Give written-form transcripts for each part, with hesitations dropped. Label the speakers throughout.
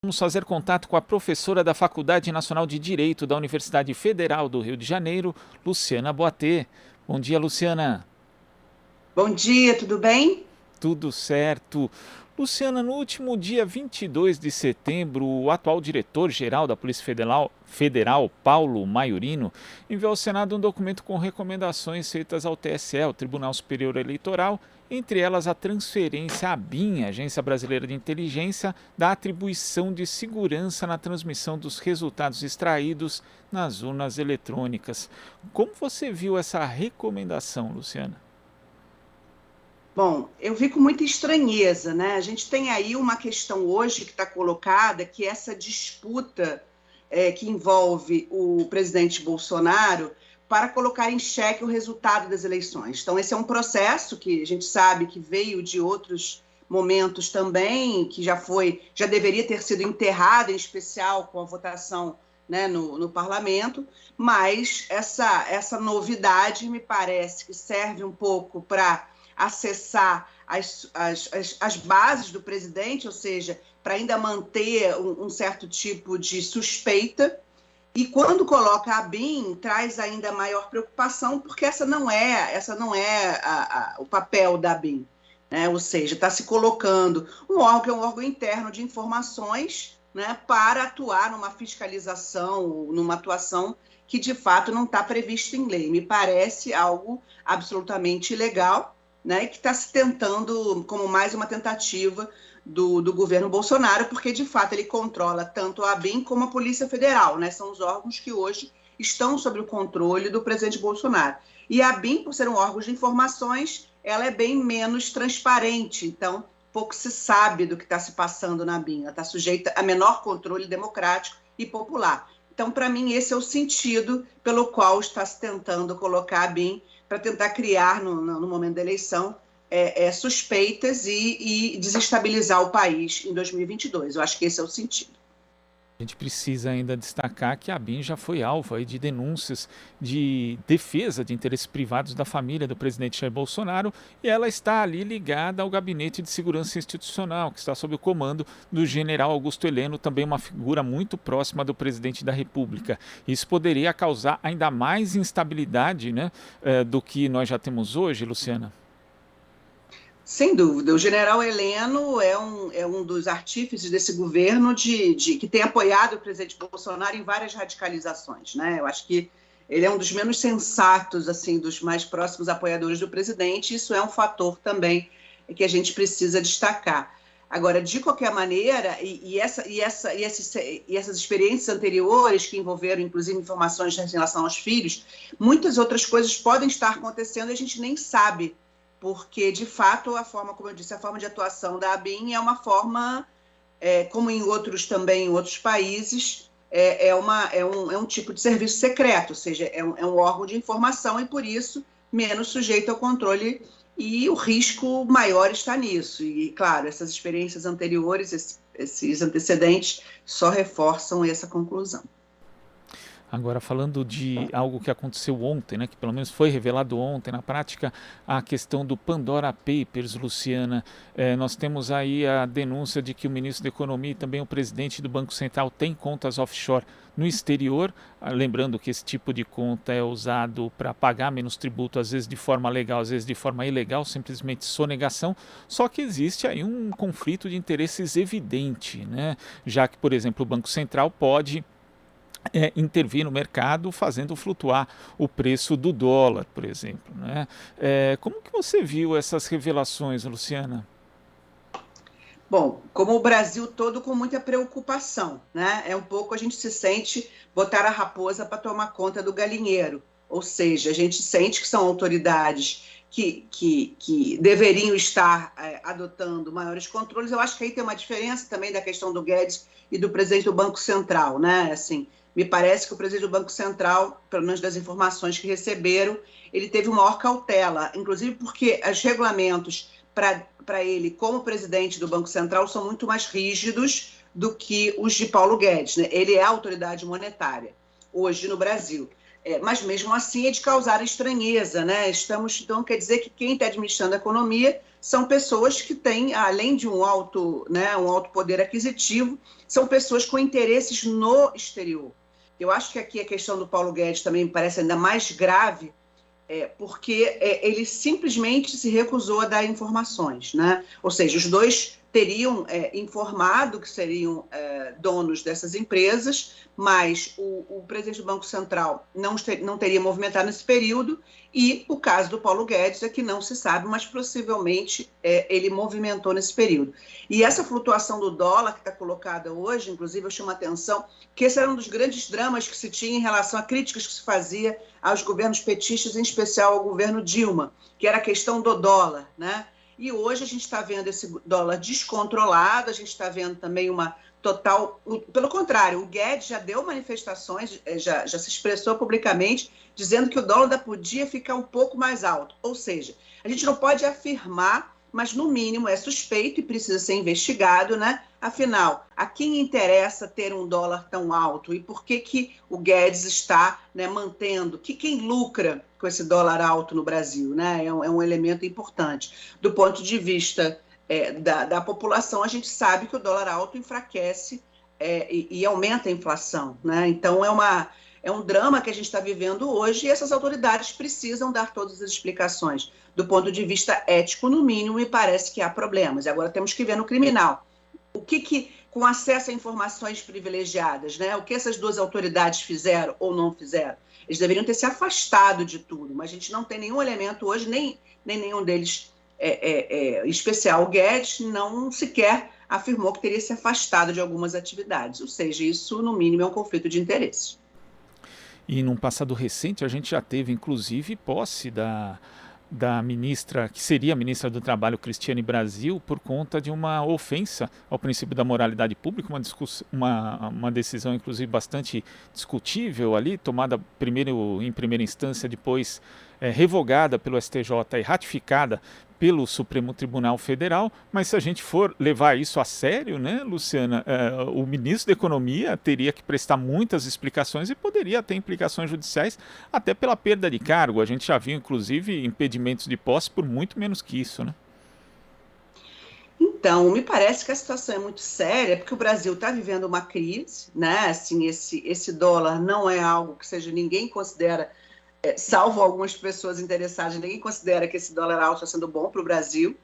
Speaker 1: Vamos fazer contato com a professora da Faculdade Nacional de Direito da Universidade Federal do Rio de Janeiro, Luciana Boatê. Bom dia, Luciana.
Speaker 2: Bom dia, tudo bem?
Speaker 1: Tudo certo? Luciana, no último dia 22 de setembro, o atual diretor-geral da Polícia Federal, Paulo Maiorino, enviou ao Senado um documento com recomendações feitas ao TSE, o Tribunal Superior Eleitoral, entre elas a transferência à ABIN, Agência Brasileira de Inteligência, da atribuição de segurança na transmissão dos resultados extraídos nas urnas eletrônicas. Como você viu essa recomendação, Luciana?
Speaker 2: Bom, eu vi com muita estranheza, né? A gente tem aí uma questão hoje que está colocada, que é essa disputa que envolve o presidente Bolsonaro para colocar em xeque o resultado das eleições. Então, esse é um processo que a gente sabe que veio de outros momentos também, que já deveria ter sido enterrado, em especial com a votação, né, no parlamento, mas essa novidade me parece que serve um pouco para acessar as bases do presidente, ou seja, para ainda manter um certo tipo de suspeita. E quando coloca a BIM, traz ainda maior preocupação, porque essa não é o papel da BIM, né? Ou seja, está se colocando um órgão que é um órgão interno de informações, né, para atuar numa fiscalização, numa atuação que de fato não está previsto em lei. Me parece algo absolutamente ilegal, né, que está se tentando como mais uma tentativa do governo Bolsonaro, porque de fato ele controla tanto a ABIN como a Polícia Federal, né? São os órgãos que hoje estão sob o controle do presidente Bolsonaro. E a ABIN, por ser um órgão de informações, ela é bem menos transparente, então pouco se sabe do que está se passando na ABIN, ela está sujeita a menor controle democrático e popular. Então, para mim, esse é o sentido pelo qual está se tentando colocar a BIM para tentar criar, no momento da eleição, suspeitas e desestabilizar o país em 2022. Eu acho que esse é o sentido.
Speaker 1: A gente precisa ainda destacar que a ABIN já foi alvo aí de denúncias de defesa de interesses privados da família do presidente Jair Bolsonaro e ela está ali ligada ao Gabinete de Segurança Institucional, que está sob o comando do general Augusto Heleno, também uma figura muito próxima do presidente da República. Isso poderia causar ainda mais instabilidade, né, do que nós já temos hoje, Luciana?
Speaker 2: Sem dúvida, o general Heleno é um dos artífices desse governo que tem apoiado o presidente Bolsonaro em várias radicalizações, né? Eu acho que ele é um dos menos sensatos, assim, dos mais próximos apoiadores do presidente. Isso é um fator também que a gente precisa destacar. Agora, de qualquer maneira, essas experiências anteriores que envolveram, inclusive, informações em relação aos filhos, muitas outras coisas podem estar acontecendo e a gente nem sabe, porque, de fato, a forma, como eu disse, a forma de atuação da ABIN é uma forma, como em outros também, em outros países, é um tipo de serviço secreto, ou seja, é um órgão de informação e, por isso, menos sujeito ao controle e o risco maior está nisso. E, claro, essas experiências anteriores, esses antecedentes, só reforçam essa conclusão.
Speaker 1: Agora, falando de algo que aconteceu ontem, né, que pelo menos foi revelado ontem, na prática, a questão do Pandora Papers, Luciana. Nós temos aí a denúncia de que o ministro da Economia e também o presidente do Banco Central têm contas offshore no exterior. Lembrando que esse tipo de conta é usado para pagar menos tributo, às vezes de forma legal, às vezes de forma ilegal, simplesmente sonegação. Só que existe aí um conflito de interesses evidente, né? Já que, por exemplo, o Banco Central pode intervir no mercado fazendo flutuar o preço do dólar, por exemplo. Né? Como que você viu essas revelações, Luciana?
Speaker 2: Bom, como o Brasil todo com muita preocupação, né? É um pouco a gente se sente botar a raposa para tomar conta do galinheiro, ou seja, a gente sente que são autoridades que deveriam estar adotando maiores controles. Eu acho que aí tem uma diferença também da questão do Guedes e do presidente do Banco Central, né? Assim, me parece que o presidente do Banco Central, pelo menos das informações que receberam, ele teve maior cautela, inclusive porque os regulamentos para ele, como presidente do Banco Central, são muito mais rígidos do que os de Paulo Guedes, né? Ele é a autoridade monetária hoje no Brasil. mas mesmo assim é de causar estranheza, né? Então, quer dizer que quem está administrando a economia são pessoas que têm, além de um alto poder aquisitivo, são pessoas com interesses no exterior. Eu acho que aqui a questão do Paulo Guedes também me parece ainda mais grave, porque ele simplesmente se recusou a dar informações, né? Ou seja, os dois teriam informado que seriam donos dessas empresas, mas o presidente do Banco Central não teria movimentado nesse período, e o caso do Paulo Guedes é que não se sabe, mas possivelmente ele movimentou nesse período. E essa flutuação do dólar que está colocada hoje, inclusive eu chamo a atenção que esse era um dos grandes dramas que se tinha em relação a críticas que se fazia aos governos petistas, em especial ao governo Dilma, que era a questão do dólar, né? E hoje a gente está vendo esse dólar descontrolado, a gente está vendo também uma total... Pelo contrário, o Guedes já deu manifestações, já se expressou publicamente, dizendo que o dólar podia ficar um pouco mais alto. Ou seja, a gente não pode afirmar, mas no mínimo é suspeito e precisa ser investigado, né? Afinal, a quem interessa ter um dólar tão alto e por que o Guedes está, né, mantendo? Quem lucra com esse dólar alto no Brasil, né? É um elemento importante. Do ponto de vista da população, a gente sabe que o dólar alto enfraquece e aumenta a inflação, né? Então, é um drama que a gente está vivendo hoje e essas autoridades precisam dar todas as explicações. Do ponto de vista ético, no mínimo, me parece que há problemas. Agora temos que ver no criminal. O que com acesso a informações privilegiadas, né? O que essas duas autoridades fizeram ou não fizeram? Eles deveriam ter se afastado de tudo, mas a gente não tem nenhum elemento hoje, nem nenhum deles especial. O Guedes não sequer afirmou que teria se afastado de algumas atividades, ou seja, isso, no mínimo, é um conflito de interesse.
Speaker 1: E num passado recente, a gente já teve, inclusive, posse da ministra, que seria a ministra do Trabalho, Cristiane Brasil, por conta de uma ofensa ao princípio da moralidade pública, uma decisão, inclusive, bastante discutível ali, tomada primeiro em primeira instância, depois revogada pelo STJ e ratificada pelo Supremo Tribunal Federal. Mas se a gente for levar isso a sério, né, Luciana, o ministro da Economia teria que prestar muitas explicações e poderia ter implicações judiciais até pela perda de cargo. A gente já viu, inclusive, impedimentos de posse por muito menos que isso, né?
Speaker 2: Então, me parece que a situação é muito séria, porque o Brasil está vivendo uma crise, né? Assim, esse dólar não é algo que ninguém considera, salvo algumas pessoas interessadas, ninguém considera que esse dólar alto está sendo bom para o Brasil.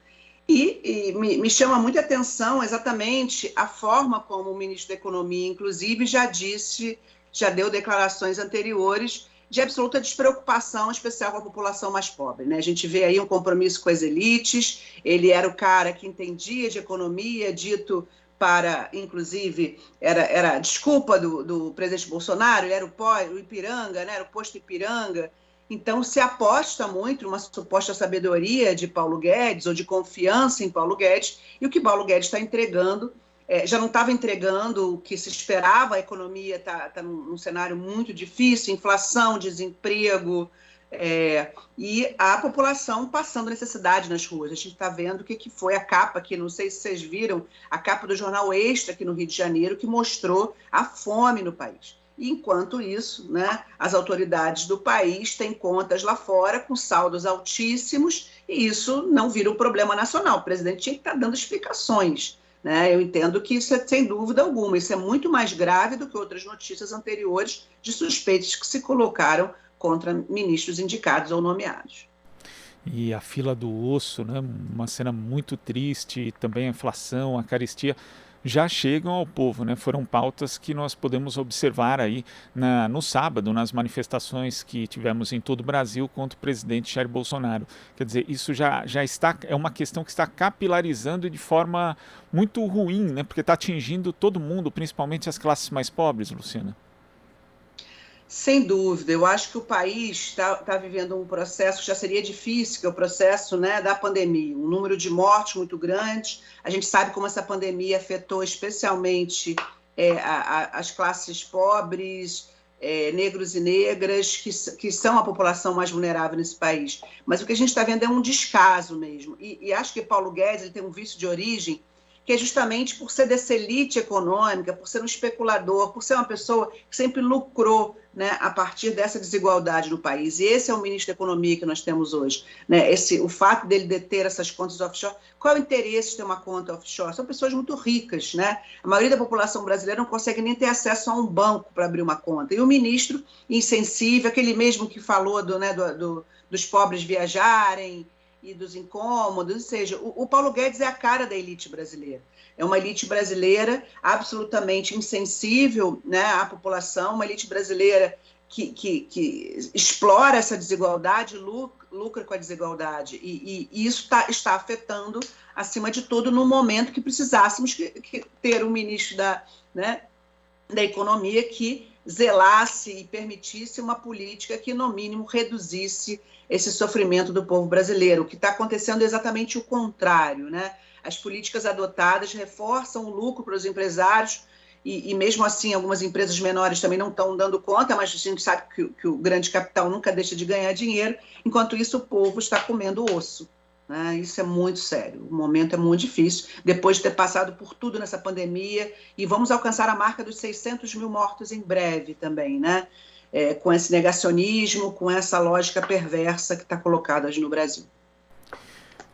Speaker 2: E me chama muita atenção exatamente a forma como o ministro da Economia, inclusive, já deu declarações anteriores de absoluta despreocupação, em especial com a população mais pobre, né? A gente vê aí um compromisso com as elites, ele era o cara que entendia de economia, dito para, inclusive, era a desculpa do presidente Bolsonaro, ele era o Ipiranga, né? Era o posto Ipiranga. Então, se aposta muito numa suposta sabedoria de Paulo Guedes ou de confiança em Paulo Guedes, e o que Paulo Guedes está entregando, já não estava entregando o que se esperava, a economia está num cenário muito difícil, inflação, desemprego, e a população passando necessidade nas ruas. A gente está vendo o que foi a capa aqui, não sei se vocês viram, a capa do jornal Extra aqui no Rio de Janeiro, que mostrou a fome no país. E, enquanto isso, né, as autoridades do país têm contas lá fora com saldos altíssimos e isso não vira um problema nacional. O presidente tinha que estar dando explicações, né? Eu entendo que isso sem dúvida alguma. Isso é muito mais grave do que outras notícias anteriores de suspeitos que se colocaram contra ministros indicados ou nomeados.
Speaker 1: E a fila do osso, né, uma cena muito triste, também a inflação, a carestia, já chegam ao povo, né? Foram pautas que nós podemos observar aí no sábado, nas manifestações que tivemos em todo o Brasil contra o presidente Jair Bolsonaro. Quer dizer, isso já está, é uma questão que está capilarizando de forma muito ruim, né? Porque está atingindo todo mundo, principalmente as classes mais pobres, Luciana.
Speaker 2: Sem dúvida, eu acho que o país está vivendo um processo que já seria difícil, que é o processo, né, da pandemia, um número de mortes muito grande. A gente sabe como essa pandemia afetou especialmente as classes pobres, negros e negras, que são a população mais vulnerável nesse país. Mas o que a gente está vendo é um descaso mesmo. E acho que Paulo Guedes ele tem um vício de origem, que é justamente por ser dessa elite econômica, por ser um especulador, por ser uma pessoa que sempre lucrou, né, a partir dessa desigualdade no país. E esse é o ministro da Economia que nós temos hoje, né? O fato dele deter essas contas offshore. Qual é o interesse de ter uma conta offshore? São pessoas muito ricas, né? A maioria da população brasileira não consegue nem ter acesso a um banco para abrir uma conta. E o ministro insensível, aquele mesmo que falou dos pobres viajarem e dos incômodos, ou seja, o Paulo Guedes é a cara da elite brasileira. É uma elite brasileira absolutamente insensível, né, à população, uma elite brasileira que explora essa desigualdade, lucra com a desigualdade. E isso está afetando, acima de tudo, no momento que precisássemos ter um ministro da Economia que zelasse e permitisse uma política que, no mínimo, reduzisse esse sofrimento do povo brasileiro. O que está acontecendo é exatamente o contrário, né? As políticas adotadas reforçam o lucro para os empresários e mesmo assim, algumas empresas menores também não estão dando conta, mas a gente sabe que o grande capital nunca deixa de ganhar dinheiro, enquanto isso o povo está comendo osso. Né? Isso é muito sério, o momento é muito difícil, depois de ter passado por tudo nessa pandemia, e vamos alcançar a marca dos 600 mil mortos em breve também, né? Com esse negacionismo, com essa lógica perversa que está colocada hoje no Brasil.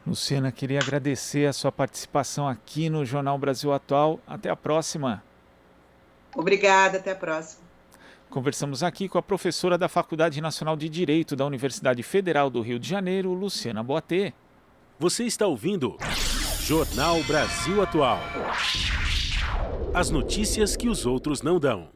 Speaker 1: Luciana, queria agradecer a sua participação aqui no Jornal Brasil Atual. Até a próxima.
Speaker 2: Obrigada, até a próxima.
Speaker 1: Conversamos aqui com a professora da Faculdade Nacional de Direito da Universidade Federal do Rio de Janeiro, Luciana Boatê.
Speaker 3: Você está ouvindo Jornal Brasil Atual. As notícias que os outros não dão.